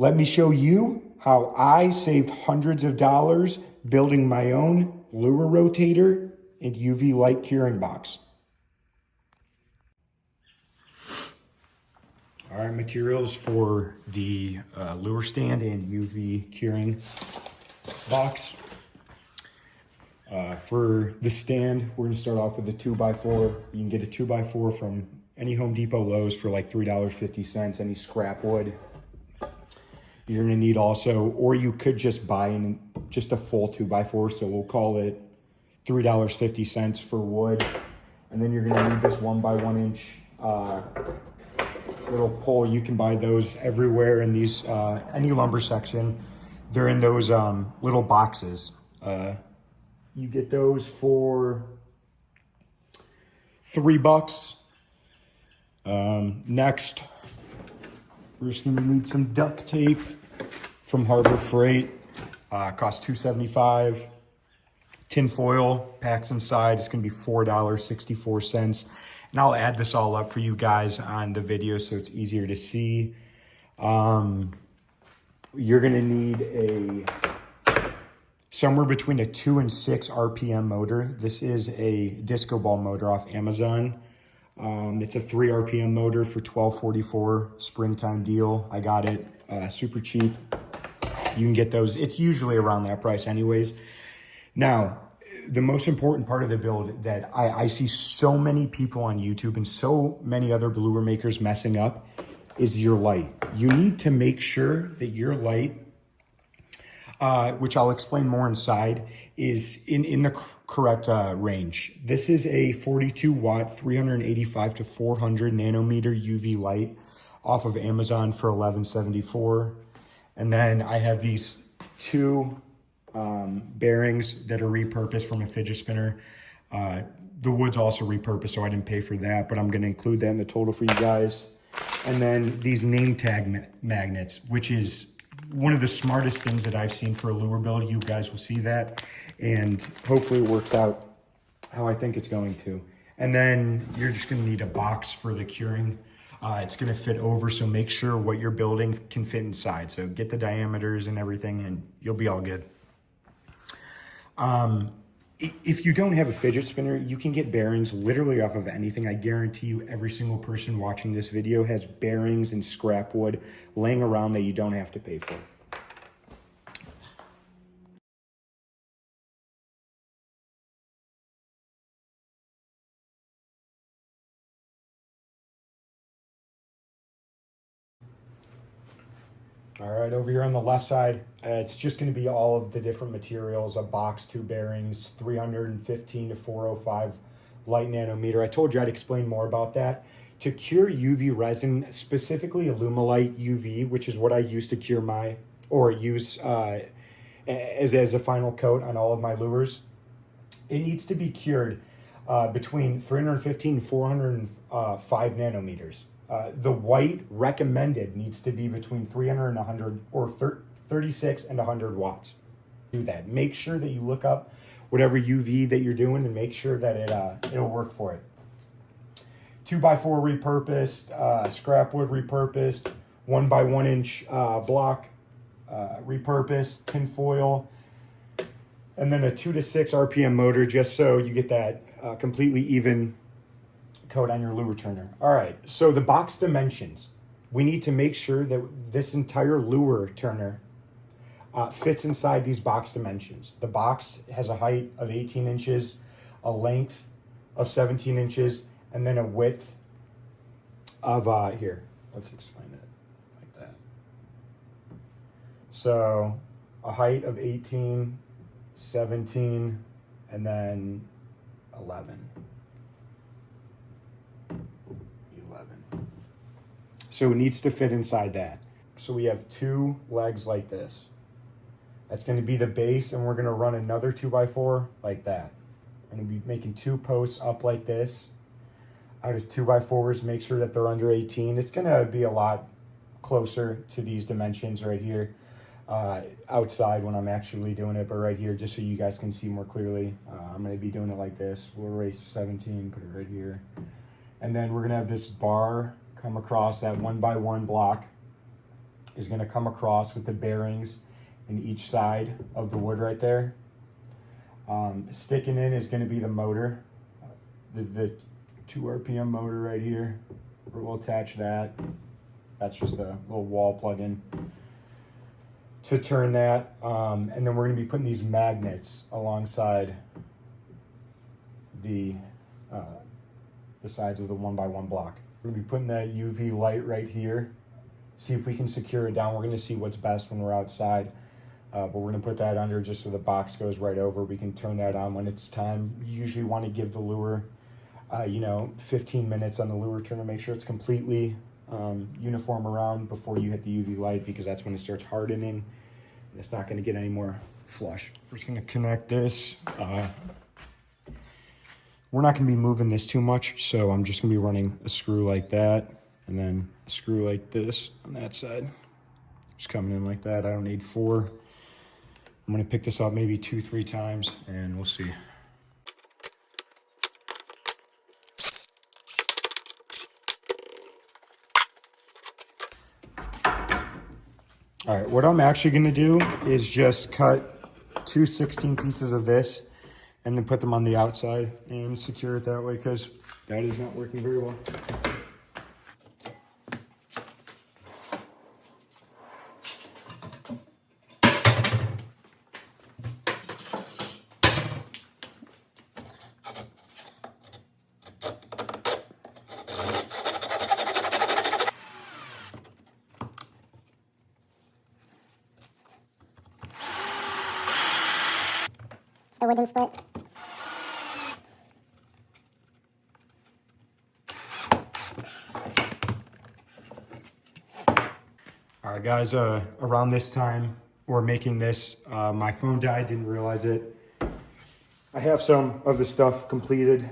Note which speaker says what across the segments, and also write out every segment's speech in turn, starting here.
Speaker 1: Let me show you how I saved hundreds of dollars building my own lure rotator and UV light curing box. All right, materials for the lure stand and UV curing box. For the stand, we're gonna start off with a 2x4. You can get a 2x4 from any Home Depot, Lowe's for like $3.50, any scrap wood. You're gonna need also, or you could just buy just a full 2x4, so we'll call it $3.50 for wood. And then you're gonna need this 1x1 inch little pole. You can buy those everywhere in these, any lumber section. They're in those little boxes. You get those for $3. Next, we're just gonna need some duct tape from Harbor Freight. Costs $2.75. Tin foil, packs inside, it's gonna be $4.64. And I'll add this all up for you guys on the video so it's easier to see. You're gonna need somewhere between a 2 and 6 RPM motor. This is a disco ball motor off Amazon. It's a 3 RPM motor for $12.44, springtime deal. I got it super cheap. You can get those. It's usually around that price anyways. Now, the most important part of the build that I see so many people on YouTube and so many other lure makers messing up is your light. You need to make sure that your light, which I'll explain more inside, is in the correct range. This is a 42 watt, 385 to 400 nanometer UV light off of Amazon for $11.74. And then I have these two bearings that are repurposed from a fidget spinner. The wood's also repurposed, so I didn't pay for that, but I'm gonna include that in the total for you guys. And then these name tag magnets, which is one of the smartest things that I've seen for a lure build. You guys will see that, and hopefully it works out how I think it's going to. And then you're just gonna need a box for the curing. It's gonna fit over, so make sure what you're building can fit inside. So get the diameters and everything and you'll be all good. If you don't have a fidget spinner, you can get bearings literally off of anything. I guarantee you every single person watching this video has bearings and scrap wood laying around that you don't have to pay for. All right, over here on the left side, it's just gonna be all of the different materials, a box, 2 bearings, 315 to 405 light nanometer. I told you I'd explain more about that. To cure UV resin, specifically Alumilite UV, which is what I use to cure use as a final coat on all of my lures, it needs to be cured between 315 and 405 nanometers. The white recommended needs to be between 300 and 100, or 36 and 100 watts. Do that. Make sure that you look up whatever UV that you're doing and make sure that it'll work for it. 2x4 repurposed, scrap wood repurposed, 1x1 inch block repurposed, tin foil, and then a 2 to 6 RPM motor just so you get that completely even coat on your lure turner. All right, so the box dimensions. We need to make sure that this entire lure turner fits inside these box dimensions. The box has a height of 18 inches, a length of 17 inches, and then a width of, here, let's explain it like that. So a height of 18, 17, and then 11. So it needs to fit inside that. So we have 2 legs like this. That's gonna be the base, and we're gonna run another 2x4 like that. We're gonna be making 2 posts up like this. Out of 2x4s, make sure that they're under 18. It's gonna be a lot closer to these dimensions right here outside when I'm actually doing it, but right here, just so you guys can see more clearly, I'm gonna be doing it like this. We'll erase 17, put it right here. And then we're gonna have this bar come across that 1x1 block is going to come across with the bearings in each side of the wood right there. Sticking in is going to be the motor, the 2 RPM motor right here. We'll attach that. That's just a little wall plug-in to turn that. And then we're going to be putting these magnets alongside the sides of the 1x1 block. We're going to be putting that UV light right here. See if we can secure it down. We're going to see what's best when we're outside. But we're going to put that under just so the box goes right over. We can turn that on when it's time. You usually want to give the lure, 15 minutes on the lure turn to make sure it's completely uniform around before you hit the UV light, because that's when it starts hardening and it's not going to get any more flush. We're just going to connect this. We're not going to be moving this too much, so I'm just going to be running a screw like that and then a screw like this on that side. Just coming in like that. I don't need 4. I'm going to pick this up maybe 2-3 times and we'll see. All right, what I'm actually going to do is just cut 2 16 pieces of this and then put them on the outside and secure it that way, because that is not working very well.
Speaker 2: A wooden split.
Speaker 1: All right, guys, around this time we're making this, my phone died, didn't realize it. I have some of the stuff completed.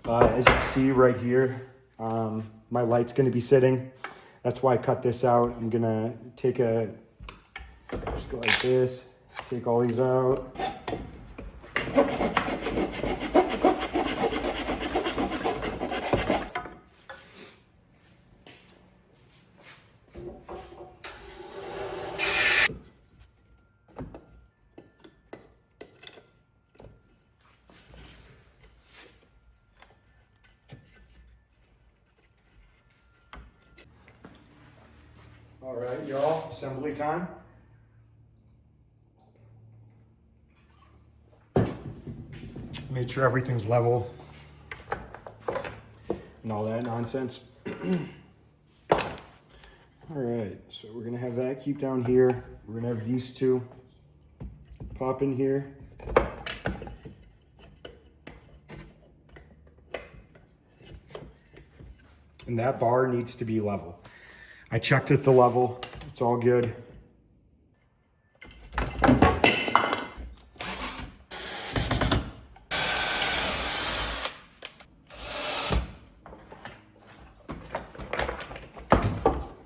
Speaker 1: As you can see right here, my light's gonna be sitting. That's why I cut this out. I'm gonna just go like this, take all these out. All right, y'all, assembly time. Made sure everything's level and all that nonsense. All right, so we're gonna have that keep down here. We're gonna have these 2 pop in here. And that bar needs to be level. I checked at the level, it's all good.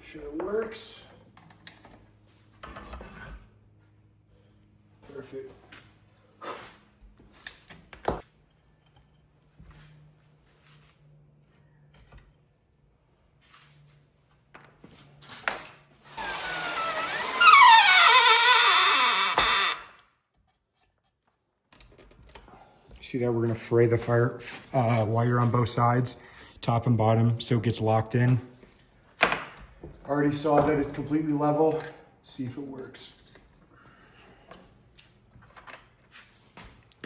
Speaker 1: Sure it works. Perfect. See that? We're gonna fray the wire on both sides, top and bottom, so it gets locked in. Already saw that it's completely level. Let's see if it works.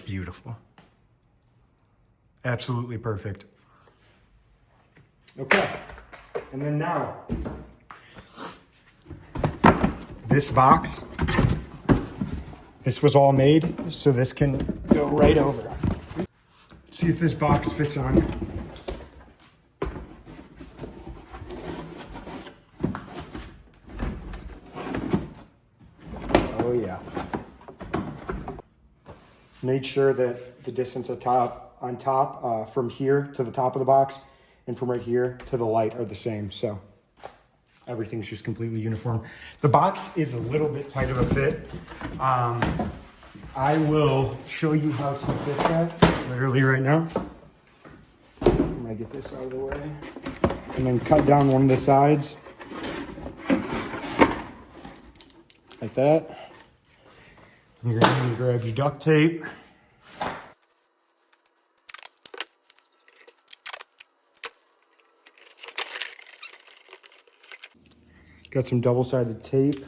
Speaker 1: Beautiful. Absolutely perfect. Okay, and then now, this box, this was all made, so this can go right over. See if this box fits on. Oh yeah. Made sure that the distance on top from here to the top of the box and from right here to the light are the same, so everything's just completely uniform. The box is a little bit tight of a fit. I will show you how to fit that literally right now. I'm gonna get this out of the way and then cut down one of the sides. like that. You're gonna need to grab your duct tape. Got some double-sided tape.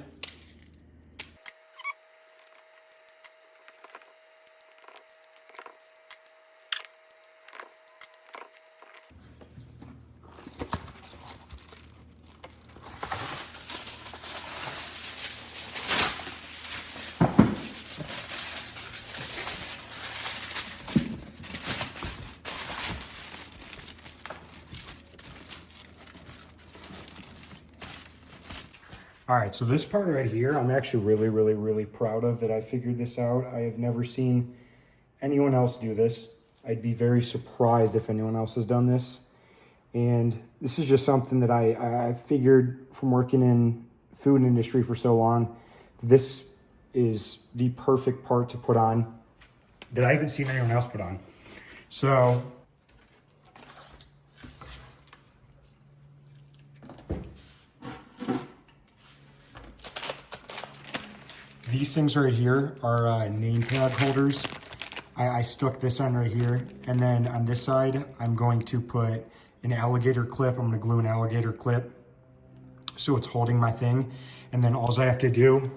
Speaker 1: All right, so this part right here, I'm actually really proud of that I figured this out. I have never seen anyone else do this. I'd be very surprised if anyone else has done this. And this is just something that I figured from working in food industry for so long. This is the perfect part to put on that I haven't seen anyone else put on. So these things right here are name tag holders. I stuck this on right here. And then on this side, I'm going to put an alligator clip. I'm gonna glue an alligator clip so it's holding my thing. And then all I have to do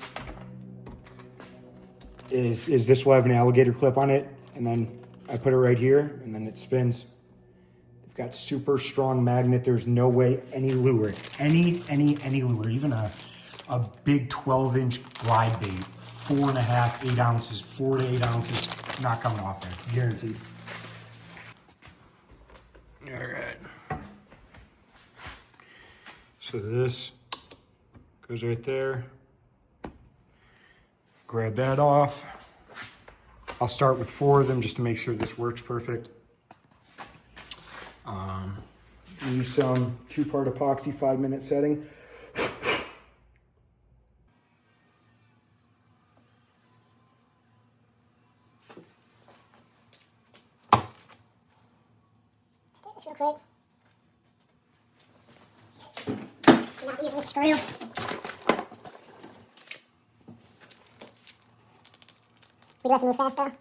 Speaker 1: is this will have an alligator clip on it. And then I put it right here and then it spins. They've got super strong magnet. There's no way any lure, any lure, even a big 12-inch glide bait, 4.5, 8 ounces, 4 to 8 ounces, not coming off there, guaranteed. All right. So this goes right there. Grab that off. I'll start with 4 of them just to make sure this works perfect. Use some 2-part epoxy 5-minute setting.
Speaker 2: Start this real quick. Should not be using a screw. We do have to move fast though.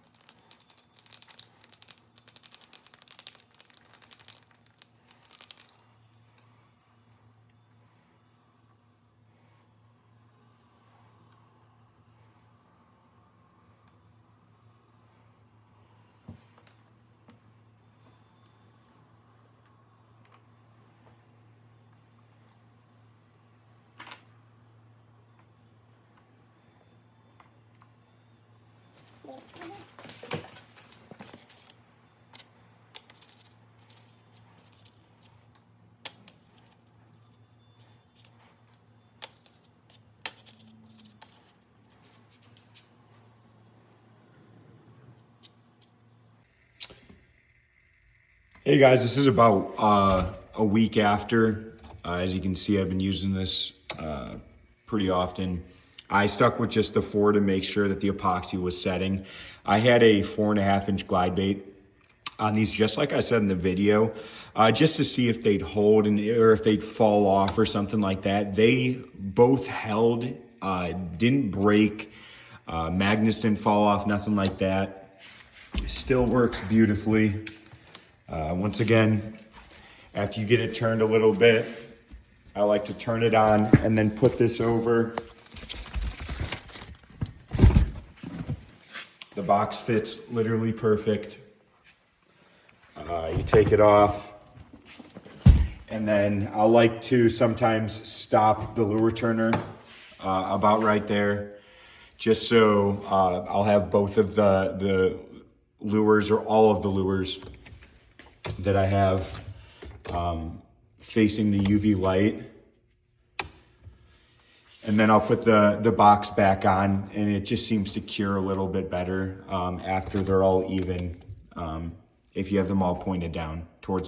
Speaker 1: Hey guys, this is about a week after. As you can see, I've been using this pretty often. I stuck with just the 4 to make sure that the epoxy was setting. I had a 4.5-inch glide bait on these, just like I said in the video, just to see if they'd hold or if they'd fall off or something like that. They both held, didn't break, magnets didn't fall off, nothing like that. Still works beautifully. Once again, after you get it turned a little bit, I like to turn it on and then put this over. The box fits literally perfect. You take it off, and then I like to sometimes stop the lure turner about right there, just so I'll have both of the lures, or all of the lures that I have facing the UV light. And then I'll put the box back on, and it just seems to cure a little bit better after they're all even, if you have them all pointed down towards